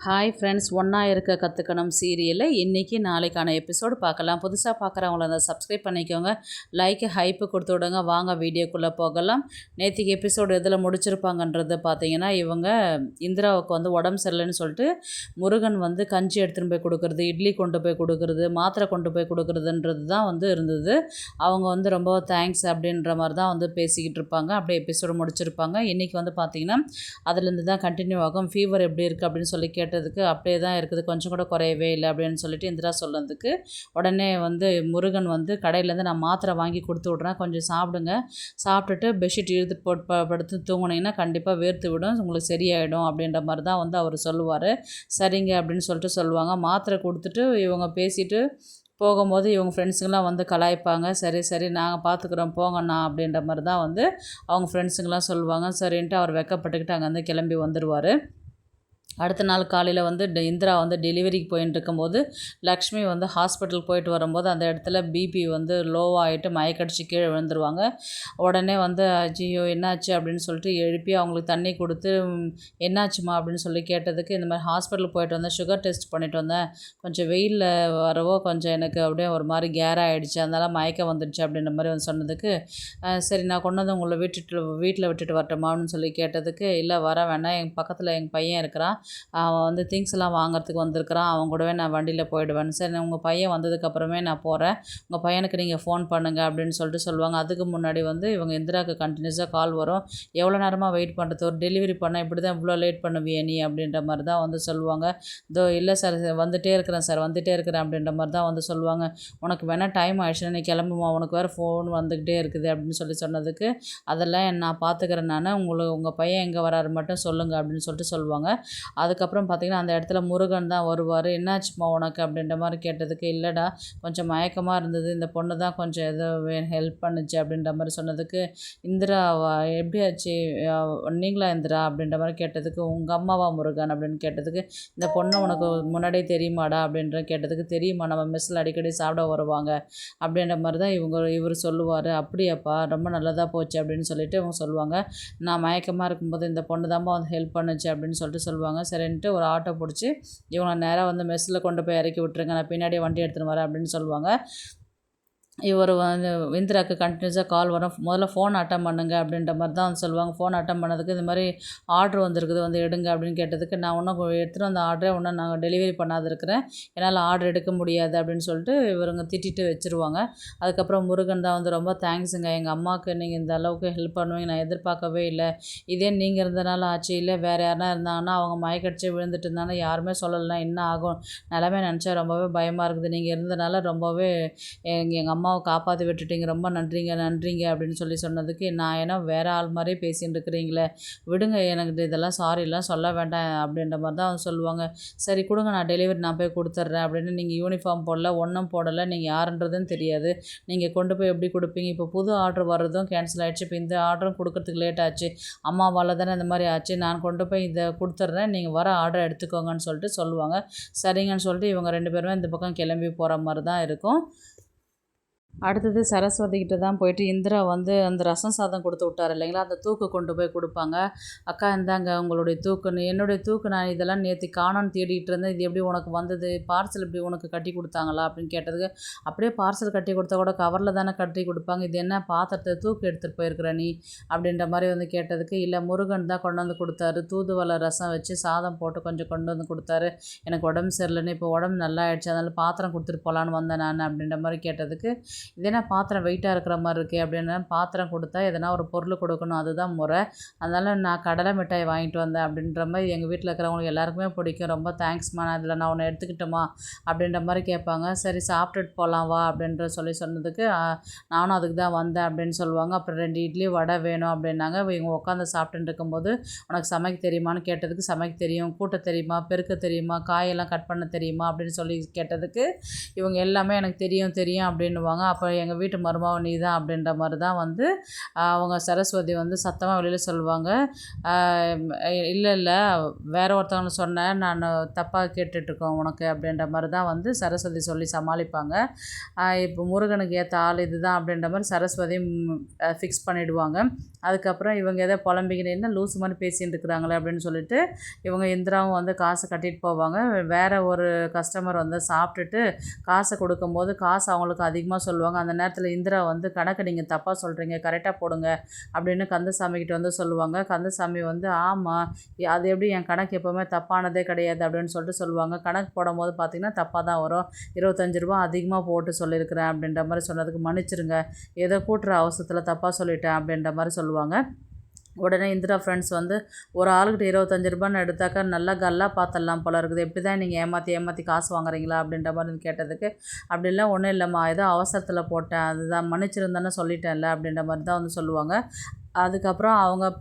Hi friends, ஒன்றா இருக்க கற்றுக்கணும் சீரியலில் இன்றைக்கி நாளைக்கான எபிசோடு பார்க்கலாம். புதுசாக பார்க்குறவங்கள அதை சப்ஸ்கிரைப் பண்ணிக்கோங்க, லைக்கு ஹைப்பு கொடுத்து விடுங்க. வாங்க வீடியோக்குள்ளே போகலாம். நேற்றுக்கு எபிசோடு எதில் முடிச்சிருப்பாங்கன்றது பார்த்தீங்கன்னா, இவங்க இந்திராவுக்கு வந்து உடம்பு சரியில்லைன்னு சொல்லிட்டு முருகன் வந்து கஞ்சி எடுத்துகிட்டு போய் கொடுக்குறது, இட்லி கொண்டு போய் கொடுக்குறது, மாத்திரை கொண்டு போய் கொடுக்குறதுன்றது தான் வந்து இருந்தது. அவங்க வந்து ரொம்ப தேங்க்ஸ் அப்படின்ற மாதிரி தான் வந்து பேசிக்கிட்டு இருப்பாங்க. அப்படியே எபிசோடு முடிச்சிருப்பாங்க. இன்றைக்கி வந்து பார்த்திங்கன்னா அதுலேருந்து தான் கண்டினியூ ஆகும். ஃபீவர் எப்படி இருக்குது அப்படின்னு சொல்லி கேட்டதுக்கு அப்படியே தான் இருக்குது, கொஞ்சம் கூட குறையவே இல்லை அப்படின்னு சொல்லிட்டு இந்திரா சொன்னதுக்கு உடனே வந்து முருகன் வந்து கடையிலேருந்து நான் மாத்திரை வாங்கி கொடுத்து விட்றேன், கொஞ்சம் சாப்பிடுங்க, சாப்பிட்டுட்டு பெட்ஷீட் இழுத்து போட்டு படுத்து தூங்குனீங்கன்னா கண்டிப்பாக வேர்த்து விடும், உங்களுக்கு சரியாயிடும் அப்படின்ற மாதிரி தான் வந்து அவர் சொல்லுவார். சரிங்க அப்படின்னு சொல்லிட்டு சொல்லுவாங்க. மாத்திரை கொடுத்துட்டு இவங்க பேசிட்டு போகும்போது இவங்க ஃப்ரெண்ட்ஸுங்கெலாம் வந்து கலாய்ப்பாங்க. சரி சரி நாங்கள் பார்த்துக்குறோம் போங்கண்ணா அப்படின்ற மாதிரி தான் வந்து அவங்க ஃப்ரெண்ட்ஸுங்கெலாம் சொல்லுவாங்க. சரின்ட்டு அவர் வெக்கப்பட்டுக்கிட்டு அங்கேருந்து கிளம்பி வந்துடுவார். அடுத்த நாள் காலையில் வந்து இந்திரா வந்து டெலிவரிக்கு போயின்னு இருக்கும்போது லக்ஷ்மி வந்து ஹாஸ்பிட்டல் போயிட்டு வரும்போது அந்த இடத்துல பிபி வந்து லோவாகிட்டு மயக்கடிச்சு கீழே விழுந்துருவாங்க. உடனே வந்து ஐயோ என்னாச்சு அப்படின்னு சொல்லிட்டு எழுப்பி அவங்களுக்கு தண்ணி கொடுத்து என்னாச்சுமா அப்படின்னு சொல்லி கேட்டதுக்கு இந்த மாதிரி ஹாஸ்பிட்டல் போயிட்டு வந்தேன், சுகர் டெஸ்ட் பண்ணிட்டு வந்தேன், கொஞ்சம் வெயிலில் வரவோ கொஞ்சம் எனக்கு அப்படியே ஒரு மாதிரி கேராக ஆகிடுச்சு, அதனால் மயக்கம் வந்துடுச்சு அப்படின்ற மாதிரி வந்து சொன்னதுக்கு சரி நான் கொண்டு வந்து உங்களை வீட்டில் விட்டுட்டு வரட்டுமா அப்படின்னு சொல்லி கேட்டதுக்கு இல்லை வர வேணாம், எங்கள் பக்கத்தில் எங்கள் பையன் இருக்கிறான், அவன் வந்து திங்ஸ் எல்லாம் வாங்குறதுக்கு வந்திருக்கிறான், அவன் கூடவே நான் வண்டியில் போயிடுவேன், சரி உங்கள் பையன் வந்ததுக்கப்புறமே நான் போகிறேன், உங்கள் பையனுக்கு நீங்கள் ஃபோன் பண்ணுங்கள் அப்படின்னு சொல்லிட்டு சொல்லுவாங்க. அதுக்கு முன்னாடி வந்து இவங்க இந்திராவுக்கு கண்டினியூஸாக கால் வரும். எவ்வளோ நேரமாக வெயிட் பண்ணுறது, ஒரு டெலிவரி பண்ணால் இப்படி தான் இவ்வளோ லேட் பண்ணுவியே நீ அப்படின்ற மாதிரி தான் வந்து சொல்லுவாங்க. இதோ இல்லை சார் வந்துகிட்டே இருக்கிறேன் சார் வந்துகிட்டே இருக்கிறேன் அப்படின்ற மாதிரி தான் வந்து சொல்லுவாங்க. உனக்கு வேணால் டைம் ஆயிடுச்சுன்னா நீ கிளம்புமா, உனக்கு வேறு ஃபோன் வந்துக்கிட்டே இருக்குது அப்படின்னு சொல்லி சொன்னதுக்கு அதெல்லாம் நான் பார்த்துக்கிறேன், நான் உங்கள் பையன் எங்கே வராரு மட்டும் சொல்லுங்கள் அப்படின்னு சொல்லிட்டு சொல்லுவாங்க. அதுக்கப்புறம் பார்த்திங்கன்னா அந்த இடத்துல முருகன் தான் வருவார். என்னாச்சுமா உனக்கு அப்படின்ற மாதிரி கேட்டதுக்கு இல்லைடா கொஞ்சம் மயக்கமாக இருந்தது, இந்த பொண்ணு தான் கொஞ்சம் ஏதோ ஹெல்ப் பண்ணுச்சு அப்படின்ற மாதிரி சொன்னதுக்கு இந்திரா எப்படி ஆச்சு நீங்களா இந்திரா அப்படின்ற மாதிரி கேட்டதுக்கு உங்கள் அம்மாவா முருகன் அப்படின்னு கேட்டதுக்கு இந்த பொண்ணு உனக்கு முன்னாடியே தெரியுமாடா அப்படின்ற கேட்டதுக்கு தெரியுமா, நம்ம மெஸ்ஸில் அடிக்கடி சாப்பிட வருவாங்க அப்படின்ற மாதிரி தான் இவர் சொல்லுவார். அப்படியாப்பா ரொம்ப நல்லதாக போச்சு அப்படின்னு சொல்லிட்டு இவங்க சொல்லுவாங்க. நான் மயக்கமாக இருக்கும்போது இந்த பொண்ணு தான்ப்பா வந்து ஹெல்ப் பண்ணுச்சு அப்படின்னு சொல்லிட்டு சொல்லுவாங்க. சரின்ட்டு ஒரு ஆட்டோ பிடிச்சி இவங்களை நேராக வந்து மெஸ்ஸில் கொண்டு போய் இறக்கி விட்டுருங்க, நான் பின்னாடியே வண்டி எடுத்துகிட்டு வரேன் அப்படின்னு சொல்லுவாங்க. இவர் வந்து இந்திராவுக்கு கண்டினியூஸாக கால் வரும். முதல்ல ஃபோன் அட்டன் பண்ணுங்க அப்படின்ற மாதிரி தான் வந்து சொல்லுவாங்க. ஃபோன் அட்டன் பண்ணதுக்கு இது மாதிரி ஆர்டர் வந்திருக்குது வந்து எடுங்க அப்படின்னு கேட்டதுக்கு நான் இன்னும் எடுத்துகிட்டு வந்த ஆர்டரே இன்னும் நாங்கள் டெலிவரி பண்ணாது இருக்கிறேன், என்னால் ஆர்டர் எடுக்க முடியாது அப்படின்னு சொல்லிட்டு இவருங்க திட்டிட்டு வச்சுருவாங்க. அதுக்கப்புறம் முருகன் தான் வந்து ரொம்ப தேங்க்ஸுங்க, எங்கள் அம்மாவுக்கு நீங்கள் இந்த அளவுக்கு ஹெல்ப் பண்ணுவீங்க நான் எதிர்பார்க்கவே இல்லை, இதே நீங்கள் இருந்தனால ஆச்சு, இல்லை வேறு யாருனா இருந்தாங்கன்னா அவங்க மயக்கடிச்சு விழுந்துட்டு இருந்தாங்கன்னா யாருமே சொல்லலைன்னா என்ன ஆகும், நிலமே நினச்சா ரொம்பவே பயமாக இருக்குது, நீங்கள் இருந்தனால ரொம்பவே எங்கள் அம்மாவை காப்பாற்றி விட்டுட்டீங்க, ரொம்ப நன்றிங்க நன்றிங்க அப்படின்னு சொல்லி சொன்னதுக்கு நான் ஏன்னா வேறு ஆள் மாதிரியே பேசின்னு இருக்கிறீங்களே விடுங்க, எனக்கு இதெல்லாம் சாரிலாம் சொல்ல வேண்டாம் அப்படின்ற மாதிரி தான் அவங்க சொல்லுவாங்க. சரி கொடுங்க நான் டெலிவரி நான் போய் கொடுத்துட்றேன் அப்படின்னு, நீங்கள் யூனிஃபார்ம் போடல ஒன்றும் போடலை, நீங்கள் யாருன்றதுன்னு தெரியாது, நீங்கள் கொண்டு போய் எப்படி கொடுப்பீங்க, இப்போ புது ஆர்டர் வர்றதும் கேன்சல் ஆகிடுச்சு, இப்போ இந்த ஆர்டரும் கொடுக்கறதுக்கு லேட் ஆச்சு, அம்மாவால் தானே இந்த மாதிரி ஆச்சு, நான் கொண்டு போய் இதை கொடுத்துட்றேன், நீங்கள் வர ஆர்டர் எடுத்துக்கோங்கன்னு சொல்லிட்டு சொல்லுவாங்க. சரிங்கன்னு சொல்லிட்டு இவங்க 2 பேருமே இந்த பக்கம் கிளம்பி போகிற மாதிரி தான் இருக்கும். அடுத்தது சரஸ்வதி கிட்ட தான் போயிட்டு இந்திரா வந்து அந்த ரசம் சாதம் கொடுத்து விட்டார் இல்லைங்களா, அந்த தூக்கு கொண்டு போய் கொடுப்பாங்க. அக்கா இந்தாங்க உங்களுடைய தூக்குன்னு, என்னுடைய தூக்கு நான் இதெல்லாம் நேற்று காணோன்னு தேடிட்டு இருந்தேன், இது எப்படி உனக்கு வந்தது, பார்சல் இப்படி உனக்கு கட்டி கொடுத்தாங்களா அப்படின்னு கேட்டதுக்கு அப்படியே பார்சல் கட்டி கொடுத்தா கூட கவரில் தானே கட்டி கொடுப்பாங்க, இது என்ன பாத்திரத்தை தூக்கு எடுத்துகிட்டு போயிருக்கிற நீ அப்படின்ற மாதிரி வந்து கேட்டதுக்கு இல்லை முருகன் தான் கொண்டு வந்து கொடுத்தாரு, தூதுவளை ரசம் வச்சு சாதம் போட்டு கொஞ்சம் கொண்டு வந்து கொடுத்தாரு, எனக்கு உடம்பு சரியில்லைன்னு இப்போ உடம்பு நல்லா ஆயிடுச்சு அதனால் பாத்திரம் கொடுத்துட்டு போகலான்னு வந்தேன் நான் அப்படின்ற மாதிரி கேட்டதுக்கு இதென்னா பாத்திரம் வெயிட்டாக இருக்கிற மாதிரி இருக்கே அப்படின்னு, பாத்திரம் கொடுத்தா எதனா ஒரு பொருள் கொடுக்கணும் அதுதான் முறை, அதனால் நான் கடலை மிட்டாய் வாங்கிட்டு வந்தேன் அப்படின்ற மாதிரி எங்கள் வீட்டில் இருக்கிறவங்களுக்கு எல்லாருக்குமே பிடிக்கும், ரொம்ப தேங்க்ஸ்மா, நான் இதில் நான் ஒன்று எடுத்துக்கிட்டோமா அப்படின்ற மாதிரி கேட்பாங்க. சரி சாப்பிட்டுட்டு போகலாம் வா அப்படின்ற சொல்லி சொன்னதுக்கு நானும் அதுக்கு தான் வந்தேன் அப்படின்னு சொல்லுவாங்க. அப்புறம் 2 இட்லி வடை வேணும் அப்படின்னாங்க. இவங்க உட்காந்து சாப்பிட்டுட்டு இருக்கும்போது உனக்கு சமைக்க தெரியுமான்னு கேட்டதுக்கு சமைக்க தெரியும், கூட்ட தெரியுமா, பெருக்க தெரியுமா, காயெல்லாம் கட் பண்ண தெரியுமா அப்படின்னு சொல்லி கேட்டதுக்கு இவங்க எல்லாமே எனக்கு தெரியும் தெரியும் அப்படின்னுவாங்க. அப்போ எங்கள் வீட்டு மருமக நீ தான் அப்படின்ற மாதிரி தான் வந்து அவங்க சரஸ்வதி வந்து சத்தமாக வெளியில் சொல்லுவாங்க. இல்லை இல்லை வேற ஒருத்தவங்களை சொன்னேன், நான் தப்பாக கேட்டுட்ருக்கோம் உனக்கு அப்படின்ற மாதிரி தான் வந்து சரஸ்வதி சொல்லி சமாளிப்பாங்க. இப்போ முருகனுக்கு ஏற்ற ஆள் இது தான் அப்படின்ற மாதிரி சரஸ்வதி ஃபிக்ஸ் பண்ணிவிடுவாங்க. அதுக்கப்புறம் இவங்க எதோ புலம்பிக்கிட்டு என்ன லூஸ் மாதிரி பேசிகிட்டு இருக்கிறாங்களே அப்படின்னு சொல்லிட்டு இவங்க இந்திராவும் வந்து காசை கட்டிட்டு போவாங்க. வேறு ஒரு கஸ்டமர் வந்து சாப்பிட்டுட்டு காசை கொடுக்கும்போது காசு அவங்களுக்கு அதிகமாக சொல்லுவாங்க. அந்த நேரத்தில் இந்திரா வந்து கணக்கு நீங்கள் தப்பாக சொல்கிறீங்க, கரெக்டாக போடுங்க அப்படின்னு கந்தசாமிக்கிட்ட வந்து சொல்லுவாங்க. கந்தசாமி வந்து ஆமாம், அது எப்படி என் கணக்கு எப்போவுமே தப்பானதே கிடையாது அப்படின்னு சொல்லிட்டு சொல்லுவாங்க. கணக்கு போடும்போது பார்த்திங்கன்னா தப்பாக தான் வரும், 25 ரூபா அதிகமாக போட்டு சொல்லியிருக்கிறேன் அப்படின்ற மாதிரி சொன்னதுக்கு மன்னிச்சிருங்க, ஏதோ கூட்டுற அவசரத்தில் தப்பாக சொல்லிட்டேன் அப்படின்ற மாதிரி சொல்லுவாங்க. உடனே இந்திரா ஃப்ரெண்ட்ஸ் வந்து ஒரு ஆளுக்கிட்ட 25 ரூபான்னு எடுத்தாக்கா நல்லா கல்லா பார்த்துடலாம் போல இருக்குது, எப்படி தான் நீங்கள் ஏமாற்றி காசு வாங்குறீங்களா அப்படின்ற மாதிரி கேட்டதுக்கு அப்படிலாம் ஒன்றும் இல்லைம்மா, ஏதோ அவசரத்தில் போட்டேன், அதுதான் மன்னிச்சிருந்தானே சொல்லிட்டேன்ல அப்படின்ற மாதிரி தான் வந்து சொல்லுவாங்க. அதுக்கப்புறம் அவங்க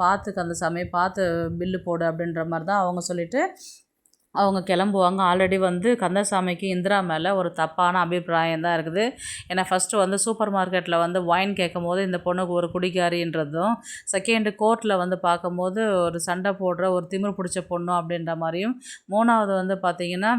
அந்த சமயம் பார்த்து பில்லு போடு அப்படின்ற மாதிரி தான் அவங்க சொல்லிவிட்டு அவங்க கிளம்புவாங்க. ஆல்ரெடி வந்து கந்தசாமிக்கு இந்திரா மேலே ஒரு தப்பான அபிப்பிராயம் தான் இருக்குது. ஏன்னா ஃபஸ்ட்டு வந்து சூப்பர் மார்க்கெட்டில் வந்து ஒயின் கேட்கும்போது இந்த பொண்ணுக்கு ஒரு குடிகாரின்றதும், செகண்டு கோர்ட்டில் வந்து பார்க்கும்போது ஒரு சண்டை போடுற ஒரு திமிரு பிடிச்ச பொண்ணு அப்படின்ற மாதிரியும், மூணாவது வந்து பார்த்திங்கன்னா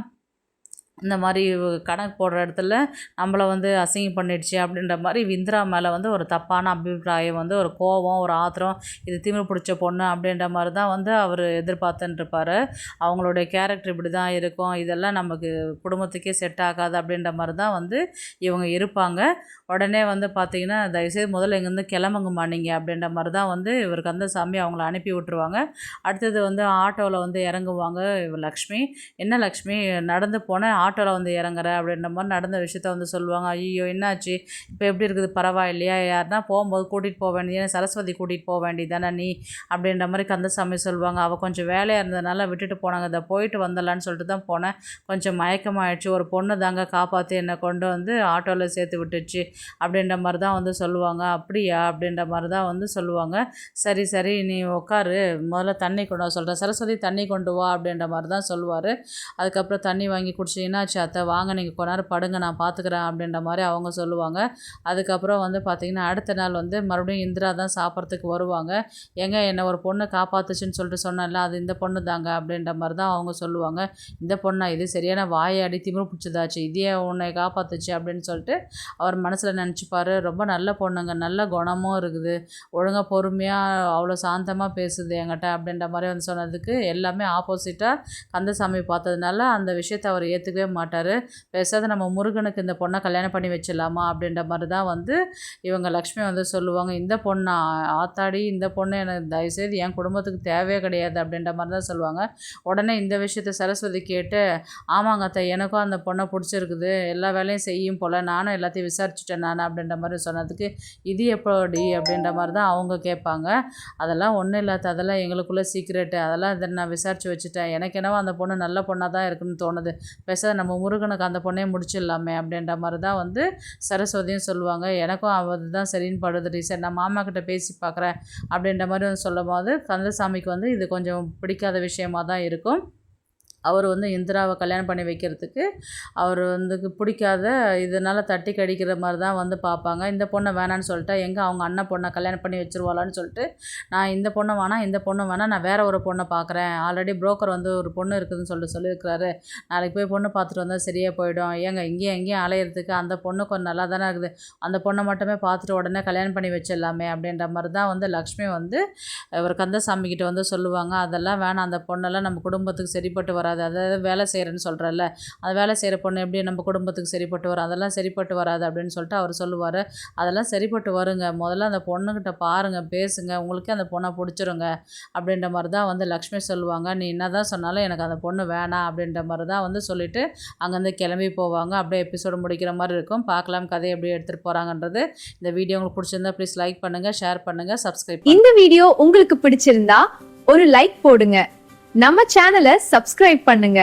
இந்த மாதிரி கணக்கு போடுற இடத்துல நம்மளை வந்து அசிங்கம் பண்ணிடுச்சு அப்படின்ற மாதிரி இந்திரா மேலே வந்து ஒரு தப்பான அபிப்பிராயம் வந்து ஒரு கோபம், ஒரு ஆத்திரம், இது திமிரு பிடிச்ச பொண்ணு அப்படின்ற மாதிரி தான் வந்து அவர் எதிர்பார்த்துட்டுருப்பார். அவங்களுடைய கேரக்டர் இப்படி தான் இருக்கும், இதெல்லாம் நமக்கு குடும்பத்துக்கே செட் ஆகாது அப்படின்ற மாதிரி தான் வந்து இவங்க இருப்பாங்க. உடனே வந்து பார்த்திங்கன்னா தயவுசெய்து முதல்ல இங்கேருந்து கிளம்புங்கம்மா நீங்கள் அப்படின்ற மாதிரி தான் வந்து இவர் கந்தசாமி அவங்கள அனுப்பி விட்டுருவாங்க. அடுத்தது வந்து ஆட்டோவில் வந்து இறங்குவாங்க லக்ஷ்மி. என்ன லக்ஷ்மி நடந்து போனேன் ஆட்டோவில் வந்து இறங்குற அப்படின்ற மாதிரி நடந்த விஷயத்த வந்து சொல்லுவாங்க. ஐயோ என்னாச்சு, இப்போ எப்படி இருக்குது, பரவாயில்லையா, யாருன்னா போகும்போது கூட்டிகிட்டு போக வேண்டியது, சரஸ்வதி கூட்டிகிட்டு போக வேண்டியது தானே நீ அப்படின்ற மாதிரி கந்தசாமி சொல்லுவாங்க. அவள் கொஞ்சம் வேலையாக இருந்ததுனால விட்டுட்டு போனாங்க, இதை போயிட்டு வந்துடலான்னு சொல்லிட்டு தான் போனேன், கொஞ்சம் மயக்கமாகிடுச்சு, ஒரு பொண்ணு தாங்க காப்பாற்றி என்னை கொண்டு வந்து ஆட்டோவில் சேர்த்து விட்டுச்சு அப்படின்ற மாதிரி தான் வந்து சொல்லுவாங்க. அப்படியா அப்படின்ற மாதிரி தான் வந்து சொல்லுவாங்க. சரி சரி நீ உட்காரு, முதல்ல தண்ணி கொண்டு வா சொல்கிறேன், சரஸ்வதி தண்ணி கொண்டு வா அப்படின்ற மாதிரி தான் சொல்லுவார். அதுக்கப்புறம் தண்ணி வாங்கி குடிச்சிங்கன்னா அத்தை வாங்க நீங்கள் கொஞ்ச நேரம் படுங்க நான் பார்த்துக்கிறேன் அப்படின்ற மாதிரி அவங்க சொல்லுவாங்க. அதுக்கப்புறம் வந்து பார்த்திங்கன்னா அடுத்த நாள் வந்து மறுபடியும் இந்திரா தான் சாப்பிட்றதுக்கு வருவாங்க. என்னை ஒரு பொண்ணு காப்பாற்றுச்சுன்னு சொல்லிட்டு சொன்னேன்ல, அது இந்த பொண்ணு தாங்க அப்படின்ற மாதிரி தான் அவங்க சொல்லுவாங்க. இந்த பொண்ணா, இது சரியான வாயாடி திமிரு பிடிச்சதாச்சு, இதே உன்னை காப்பாற்றுச்சு அப்படின்னு சொல்லிட்டு அவர் மனசில் நினச்சிப்பார். ரொம்ப நல்ல பொண்ணுங்க, நல்ல குணமும் இருக்குது, ஒழுங்காக பொறுமையாக அவ்வளோ சாந்தமாக பேசுது என்கிட்ட அப்படின்ற மாதிரி வந்து சொன்னதுக்கு எல்லாமே ஆப்போசிட்டாக கந்தசாமி பார்த்ததுனால அந்த விஷயத்தை அவர் ஏற்றுக்கவே மாட்டார். பேசாத நம்ம முருகனுக்கு இந்த பொண்ணை கல்யாணம் பண்ணி வச்சிடலாமா அப்படின்ற மாதிரி தான் வந்து இவங்க லக்ஷ்மி வந்து சொல்லுவாங்க. இந்த பொண்ணா, ஆத்தாடி இந்த பொண்ணு எனக்கு தயவுசெய்து என் குடும்பத்துக்கு தேவையே கிடையாது அப்படின்ற மாதிரி தான் சொல்லுவாங்க. உடனே இந்த விஷயத்தை சரஸ்வதி கேட்டு ஆமாங்க அத்தை, எனக்கும் அந்த பொண்ணை பிடிச்சிருக்குது, எல்லா வேலையும் செய்யும் போல், நானும் எல்லாத்தையும் விசாரிச்சுட்டேன் நான் அப்படின்ற மாதிரி சொன்னதுக்கு இது எப்படி அப்படின்ற மாதிரி தான் அவங்க கேட்பாங்க. அதெல்லாம் ஒன்றும் இல்லாத, அதெல்லாம் எங்களுக்குள்ளே சீக்ரெட்டு, அதெல்லாம் இதை நான் விசாரித்து வச்சுட்டேன், எனக்கு என்னவோ அந்த பொண்ணு நல்ல பொண்ணாக தான் இருக்குன்னு தோணுது, பேச நம்ம முருகனுக்கு அந்த பொண்ணே முடிச்சிடலாமே அப்படின்ற மாதிரி தான் வந்து சரஸ்வதியும் சொல்லுவாங்க. எனக்கும் அதுதான் சரின்னு படுதுடி, சரி நான் மாமா கிட்ட பேசி பார்க்குறேன் அப்படின்ற மாதிரி வந்து சொல்லும் போது கந்தசாமிக்கு வந்து இது கொஞ்சம் பிடிக்காத விஷயமாக தான் இருக்கும். அவர் வந்து இந்திராவை கல்யாணம் பண்ணி வைக்கிறதுக்கு அவர் வந்து பிடிக்காத, இதனால் தட்டி கடிக்கிற மாதிரி தான் வந்து பார்ப்பாங்க. இந்த பொண்ணை வேணான்னு சொல்லிட்டா எங்கே அவங்க அண்ணன் பொண்ணை கல்யாணம் பண்ணி வச்சுருவாளான்னு சொல்லிட்டு, நான் இந்த பொண்ணை வேணாம், இந்த பொண்ணு வேணாம், நான் வேறு ஒரு பொண்ணை பார்க்குறேன், ஆல்ரெடி புரோக்கர் வந்து ஒரு பொண்ணு இருக்குதுன்னு சொல்லியிருக்கிறாரு, நாளைக்கு போய் பொண்ணு பார்த்துட்டு வந்தால் சரியாக போயிடும், ஏங்க இங்கேயும் அலையிறதுக்கு அந்த பொண்ணு கொஞ்சம் நல்லா தானே இருக்குது, அந்த பொண்ணை மட்டுமே பார்த்துட்டு உடனே கல்யாணம் பண்ணி வச்சிடலாமே அப்படின்ற மாதிரி தான் வந்து லக்ஷ்மி வந்து இவர் கந்தசாமிக்கிட்ட வந்து சொல்லுவாங்க. அதெல்லாம் வேணாம், அந்த பொண்ணெல்லாம் நம்ம குடும்பத்துக்கு சரிப்பட்டு வராது, அதாவது வேலை செய்கிறேன்னு சொல்கிறல்ல, அது வேலை செய்கிற பொண்ணு எப்படி நம்ம குடும்பத்துக்கு சரிப்பட்டு வரும், அதெல்லாம் சரிப்பட்டு வராது அப்படின்னு சொல்லிட்டு அவர் சொல்லுவார். அதெல்லாம் சரிப்பட்டு வருங்க, முதல்ல அந்த பொண்ணுக்கிட்ட பாருங்கள், பேசுங்க, உங்களுக்கே அந்த பொண்ணை பிடிச்சிருங்க அப்படின்ற மாதிரி தான் வந்து லக்ஷ்மி சொல்லுவாங்க. நீ என்ன தான் சொன்னாலும் எனக்கு அந்த பொண்ணு வேணாம் அப்படின்ற மாதிரி தான் வந்து சொல்லிவிட்டு அங்கேருந்து கிளம்பி போவாங்க. அப்படியே எபிசோடு முடிக்கிற மாதிரி இருக்கும். பார்க்கலாம் கதையை எப்படி எடுத்துகிட்டு போகிறாங்கன்றது. இந்த வீடியோ உங்களுக்கு பிடிச்சிருந்தா ப்ளீஸ் லைக் பண்ணுங்கள், ஷேர் பண்ணுங்கள், சப்ஸ்கிரைப். இந்த வீடியோ உங்களுக்கு பிடிச்சிருந்தா ஒரு லைக் போடுங்க, நம்ம சேனலை சப்ஸ்கிரைப் பண்ணுங்க.